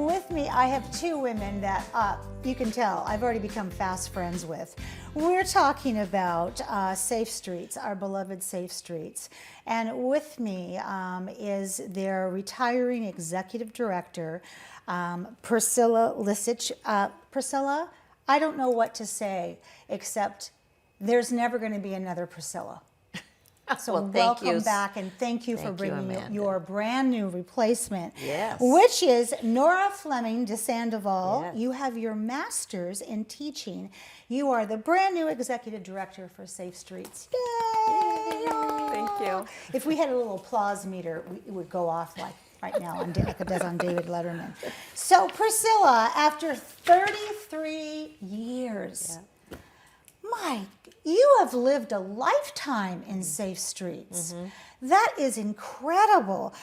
With me, I have two women that you can tell I've already become fast friends with. We're talking about Safe Streets, our beloved Safe Streets. And with me is their retiring executive director, Priscilla Lisich. Priscilla, I don't know what to say except there's never going to be another Priscilla. So well, welcome back, and thank you for bringing your brand new replacement, yes, which is Nora Fleming de Sandoval. Yes. You have your master's in teaching. You are the brand new executive director for Safe Streets. Yay! Thank you. If we had a little applause meter, it would go off like right now, like it does on David Letterman. So Priscilla, after 33 years, Mike, you have lived a lifetime in Safe Streets. That is incredible.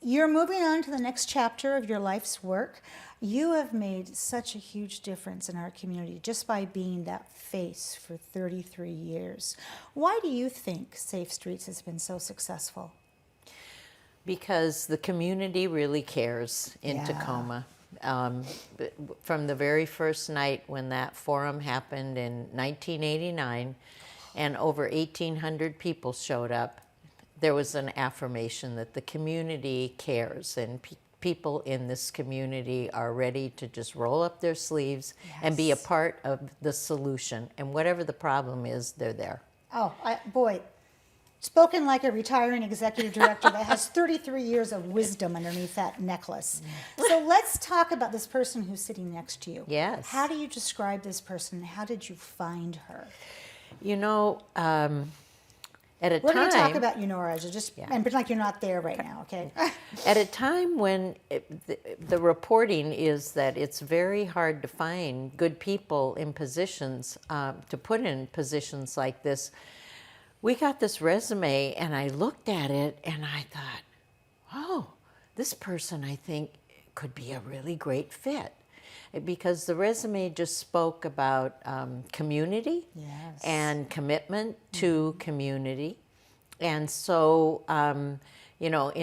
You're moving on to the next chapter of your life's work. You have made such a huge difference in our community just by being that face for 33 years. Why do you think Safe Streets has been so successful? Because the community really cares in Tacoma. From the very first night when that forum happened in 1989 and over 1,800 people showed up, there was an affirmation that the community cares, and people in this community are ready to just roll up their sleeves and be a part of the solution. And whatever the problem is, they're there. Oh, boy. Spoken like a retiring executive director that has 33 years of wisdom underneath that necklace. So let's talk about this person who's sitting next to you. Yes. How do you describe this person? How did you find her? You know, at a time... We're going to talk about you, Nora, just and pretend like you're not there right now, okay? At a time when the reporting is that it's very hard to find good people in positions, to put in positions like this, we got this resume, and I looked at it, and I thought, oh, this person, I think, could be a really great fit. Because the resume just spoke about community and commitment to community. And so, you know,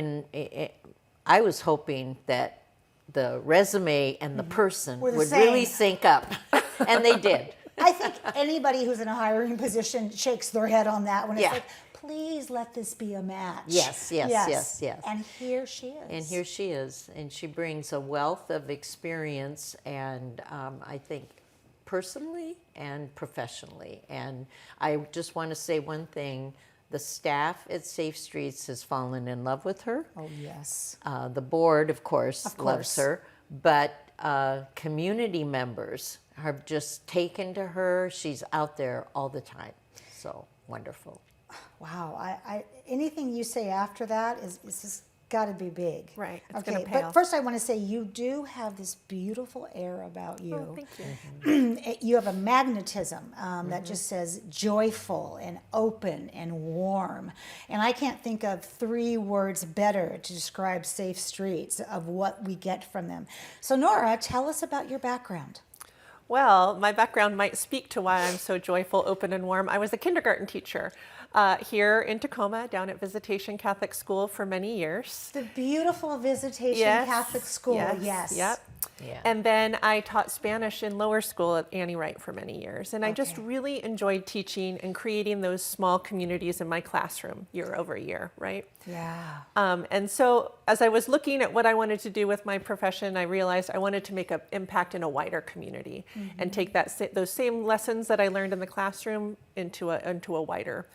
I was hoping that the resume and the person would really sync up, and they did. I think anybody who's in a hiring position shakes their head on that when it's like, please let this be a match. Yes. And here she is. And here she is. And she brings a wealth of experience, and I think personally and professionally. And I just want to say one thing. The staff at Safe Streets has fallen in love with her. Oh, yes. The board, of course, loves her. But community members have just taken to her. She's out there all the time. So wonderful. Wow. Anything you say after that is just got to be big. Right. It's okay. gonna pay But off. first I want to say you do have this beautiful air about you. Oh, thank you. You have a magnetism that just says joyful and open and warm. And I can't think of 3 words better to describe Safe Streets of what we get from them. So Nora, tell us about your background. Well, my background might speak to why I'm so joyful, open, and warm. I was a kindergarten teacher here in Tacoma, down at Visitation Catholic School for many years. The beautiful Visitation Catholic School, yes. Yep. Yeah. And then I taught Spanish in lower school at Annie Wright for many years. And I just really enjoyed teaching and creating those small communities in my classroom year over year, right? Yeah. And so as I was looking at what I wanted to do with my profession, I realized I wanted to make an impact in a wider community and take those same lessons that I learned in the classroom into a wider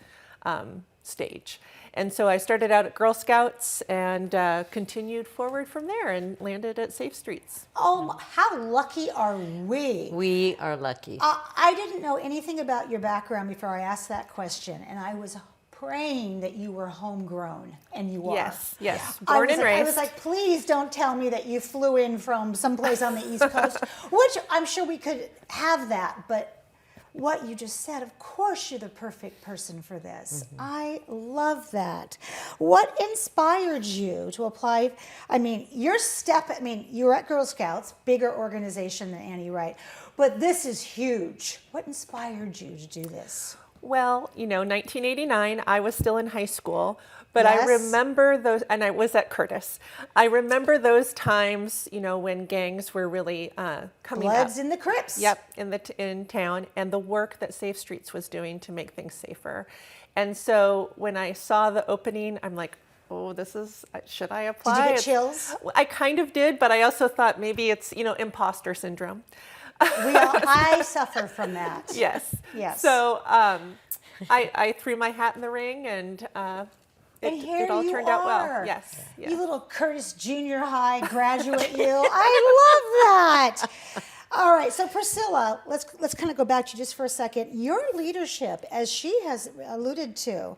stage. And so I started out at Girl Scouts and continued forward from there and landed at Safe Streets. Oh, how lucky are we? We are lucky. I didn't know anything about your background before I asked that question, and I was praying that you were homegrown, and you are. Yes, born and raised. I was like, please don't tell me that you flew in from someplace on the East Coast, which I'm sure we could have that, but what you just said, of course you're the perfect person for this. I love that. What inspired you to apply? I mean, you were at Girl Scouts, bigger organization than Annie Wright, but this is huge. What inspired you to do this? Well, 1989, I was still in high school, but Yes. I remember those, and I was at Curtis. I remember those times, when gangs were really coming Bloods up. in the Crips. Yep, in town, and the work that Safe Streets was doing to make things safer. And so when I saw the opening, I'm like, oh, should I apply? Did you get chills? I kind of did, but I also thought maybe it's, imposter syndrome. I suffer from that. Yes. Yes. So I threw my hat in the ring, and here it all you turned out well. are. Yes. You little Curtis Junior High graduate, you. I love that. All right, so Priscilla, let's kind of go back to you just for a second. Your leadership, as she has alluded to,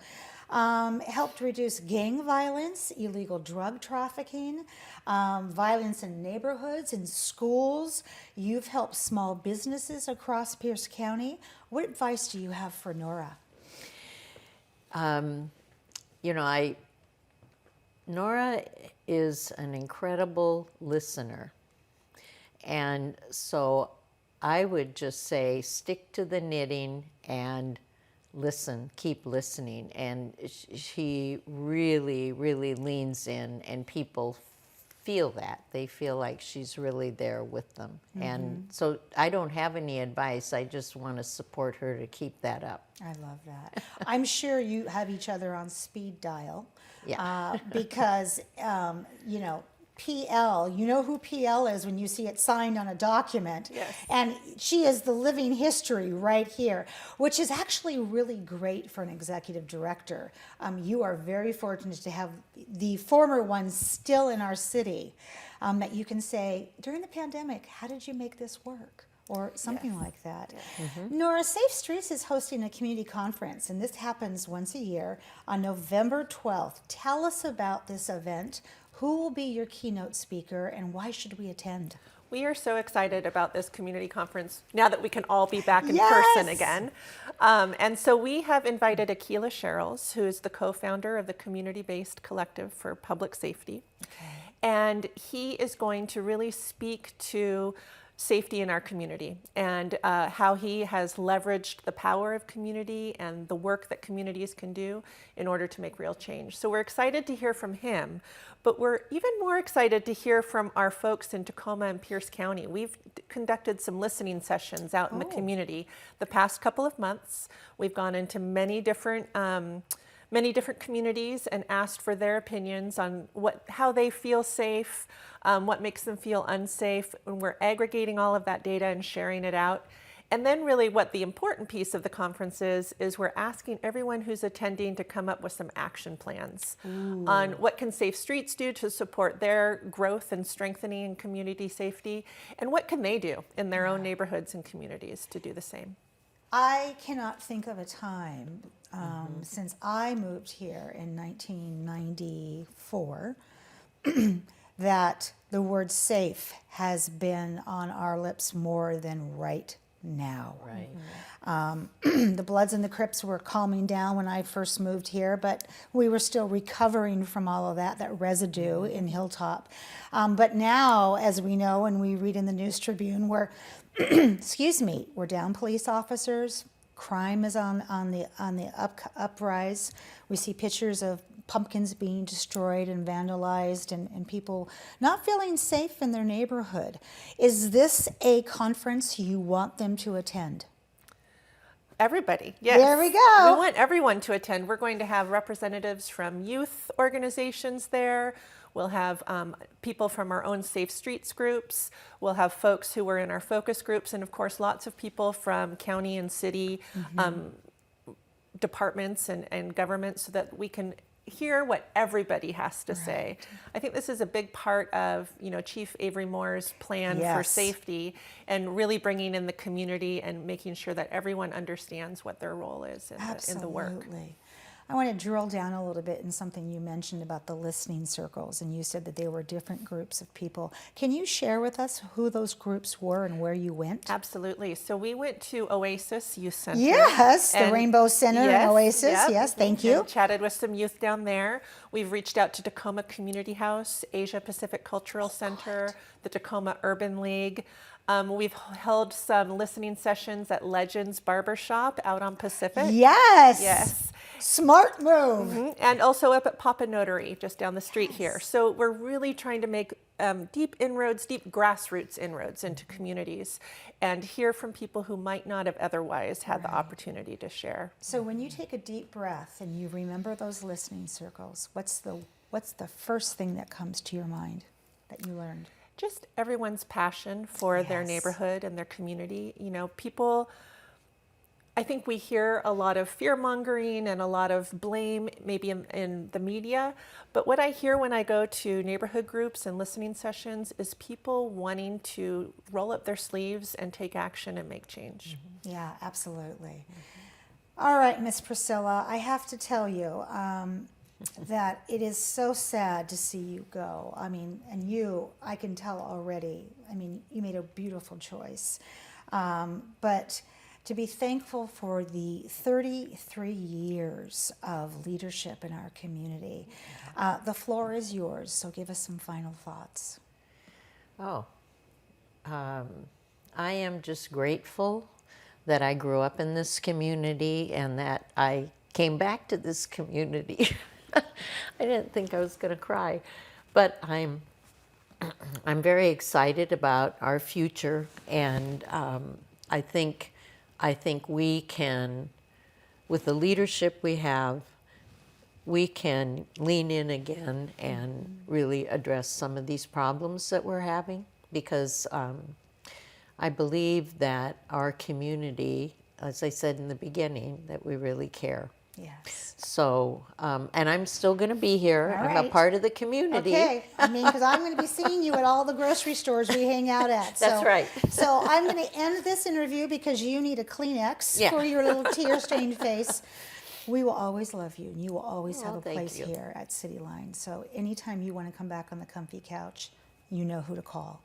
helped reduce gang violence, illegal drug trafficking, violence in neighborhoods, in schools. You've helped small businesses across Pierce County. What advice do you have for Nora? Nora is an incredible listener. And so I would just say stick to the knitting and listen, keep listening. And she really, really leans in, and people feel that. They feel like she's really there with them. Mm-hmm. And so I don't have any advice. I just want to support her to keep that up. I love that. I'm sure you have each other on speed dial. Yeah. Because, PL, you know who PL is when you see it signed on a document. Yes. And she is the living history right here, which is actually really great for an executive director. You are very fortunate to have the former ones still in our city that you can say, during the pandemic, how did you make this work? Or something like that. Yeah. Mm-hmm. Nora, Safe Streets is hosting a community conference, and this happens once a year on November 12th. Tell us about this event. Who will be your keynote speaker, and why should we attend? We are so excited about this community conference now that we can all be back in Yes! person again. And so we have invited Akila Sherrills, who is the co-founder of the community-based collective for public safety. Okay. And he is going to really speak to safety in our community and how he has leveraged the power of community and the work that communities can do in order to make real change. So we're excited to hear from him, but we're even more excited to hear from our folks in Tacoma and Pierce County. We've conducted some listening sessions out in the community the past couple of months. We've gone into many different communities and asked for their opinions on how they feel safe, what makes them feel unsafe, and we're aggregating all of that data and sharing it out. And then really what the important piece of the conference is we're asking everyone who's attending to come up with some action plans on what can Safe Streets do to support their growth and strengthening in community safety, and what can they do in their own neighborhoods and communities to do the same. I cannot think of a time since I moved here in 1994 that the word safe has been on our lips more than right now. Right. The Bloods and the Crips were calming down when I first moved here, but we were still recovering from all of that residue in Hilltop. But now, as we know and we read in the News Tribune, we're we're down police officers. Crime is on the uprise. We see pictures of pumpkins being destroyed and vandalized, and people not feeling safe in their neighborhood. Is this a conference you want them to attend? Everybody, yes. There we go. We want everyone to attend. We're going to have representatives from youth organizations there. We'll have people from our own Safe Streets groups. We'll have folks who are in our focus groups, and of course, lots of people from county and city departments and governments, so that we can hear what everybody has to say. I think this is a big part of Chief Avery Moore's plan for safety, and really bringing in the community and making sure that everyone understands what their role is in the work. Absolutely. I want to drill down a little bit in something you mentioned about the listening circles, and you said that they were different groups of people. Can you share with us who those groups were and where you went? Absolutely. So we went to Oasis Youth Center. Yes, the Rainbow Center and Oasis. Yep. Yes, thank you. And chatted with some youth down there. We've reached out to Tacoma Community House, Asia Pacific Cultural Center, the Tacoma Urban League. We've held some listening sessions at Legends Barbershop out on Pacific. Yes. Yes. Smart move. Mhm. And also up at Papa Notary, just down the street here. So we're really trying to make deep inroads, deep grassroots inroads into communities and hear from people who might not have otherwise had the opportunity to share. So when you take a deep breath and you remember those listening circles, what's the first thing that comes to your mind that you learned? Just everyone's passion for their Yes. neighborhood and their community. You know, people, I think we hear a lot of fear mongering and a lot of blame maybe in the media. But what I hear when I go to neighborhood groups and listening sessions is people wanting to roll up their sleeves and take action and make change. Yeah, absolutely. All right, Miss Priscilla, I have to tell you that it is so sad to see you go. I mean, and I can tell already, I mean, you made a beautiful choice. But to be thankful for the 33 years of leadership in our community. The floor is yours, so give us some final thoughts. I am just grateful that I grew up in this community and that I came back to this community. I didn't think I was going to cry, but I'm very excited about our future, and I think we can, with the leadership we have, we can lean in again and really address some of these problems that we're having, because I believe that our community, as I said in the beginning, that we really care. Yes. So, and I'm still going to be here. All I'm a right. part of the community. Okay, I mean, because I'm going to be seeing you at all the grocery stores we hang out at. That's right. So I'm going to end this interview because you need a Kleenex Yeah. for your little tear-stained face. We will always love you, and you will always have Oh, a thank place you. here at Cityline. So anytime you want to come back on the comfy couch, you know who to call.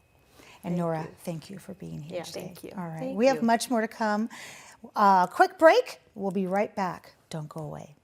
And Nora, thank you for being here Yeah, today. thank you. All right, Thank we have you. much more to come. Quick break. We'll be right back. Don't go away.